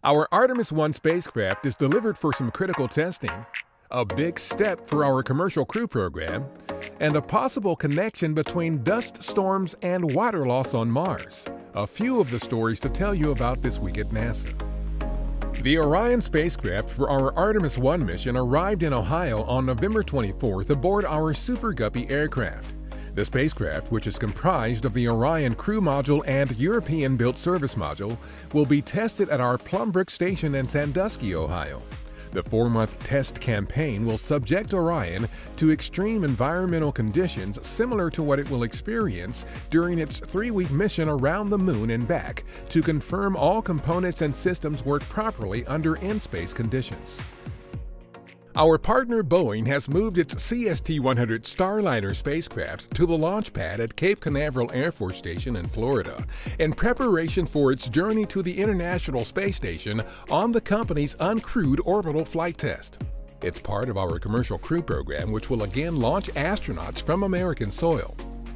Our Artemis 1 spacecraft is delivered for some critical testing, a big step for our commercial crew program, and a possible connection between dust storms and water loss on Mars. A few of the stories to tell you about this week at NASA. The Orion spacecraft for our Artemis 1 mission arrived in Ohio on November 24th aboard our Super Guppy aircraft. The spacecraft, which is comprised of the Orion Crew Module and European-built Service Module, will be tested at our Plumbrook Station in Sandusky, Ohio. The 4-month test campaign will subject Orion to extreme environmental conditions similar to what it will experience during its 3-week mission around the Moon and back to confirm all components and systems work properly under in-space conditions. Our partner Boeing has moved its CST-100 Starliner spacecraft to the launch pad at Cape Canaveral Air Force Station in Florida in preparation for its journey to the International Space Station on the company's uncrewed orbital flight test. It's part of our commercial crew program, which will again launch astronauts from American soil.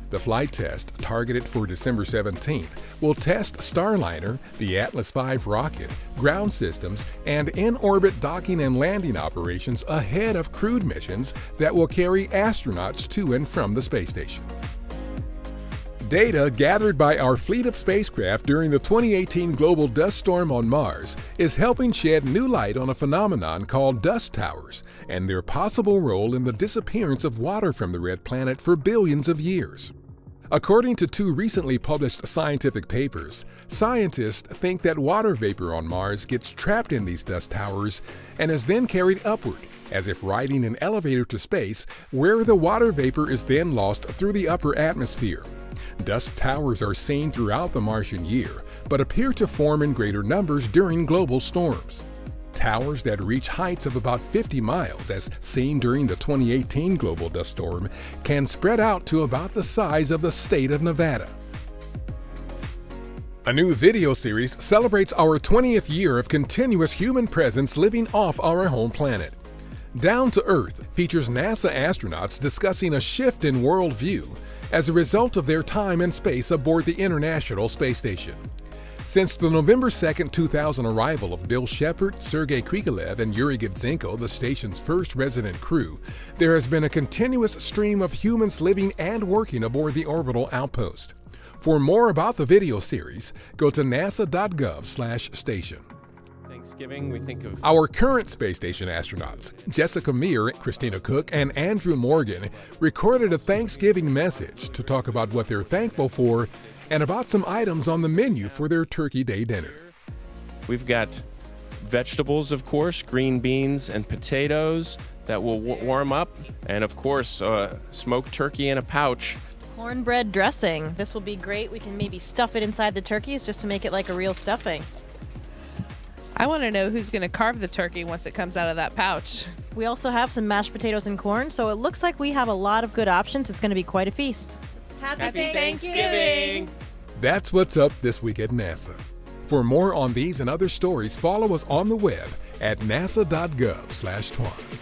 The flight test, targeted for December 17th, will test Starliner, the Atlas V rocket, ground systems, and in-orbit docking and landing operations ahead of crewed missions that will carry astronauts to and from the space station. Data gathered by our fleet of spacecraft during the 2018 global dust storm on Mars is helping shed new light on a phenomenon called dust towers and their possible role in the disappearance of water from the red planet for billions of years. According to 2 recently published scientific papers, scientists think that water vapor on Mars gets trapped in these dust towers and is then carried upward, as if riding an elevator to space, where the water vapor is then lost through the upper atmosphere. Dust towers are seen throughout the Martian year, but appear to form in greater numbers during global storms. Towers that reach heights of about 50 miles, as seen during the 2018 global dust storm, can spread out to about the size of the state of Nevada. A new video series celebrates our 20th year of continuous human presence living off our home planet. Down to Earth features NASA astronauts discussing a shift in worldview as a result of their time in space aboard the International Space Station. Since the November 2, 2000 arrival of Bill Shepard, Sergei Krikalev, and Yuri Gidzenko, the station's first resident crew, there has been a continuous stream of humans living and working aboard the orbital outpost. For more about the video series, go to nasa.gov/station. Thanksgiving, we think of our current space station astronauts, Jessica Meir, Christina Cook, and Andrew Morgan, recorded a Thanksgiving message to talk about what they're thankful for and about some items on the menu for their Turkey Day dinner. We've got vegetables, of course, green beans and potatoes that will warm up, and of course, smoked turkey in a pouch. Cornbread dressing. This will be great. We can maybe stuff it inside the turkeys just to make it like a real stuffing. I want to know who's going to carve the turkey once it comes out of that pouch. We also have some mashed potatoes and corn, so it looks like we have a lot of good options. It's going to be quite a feast. Happy Thanksgiving! That's what's up this week at NASA. For more on these and other stories, follow us on the web at nasa.gov/twan.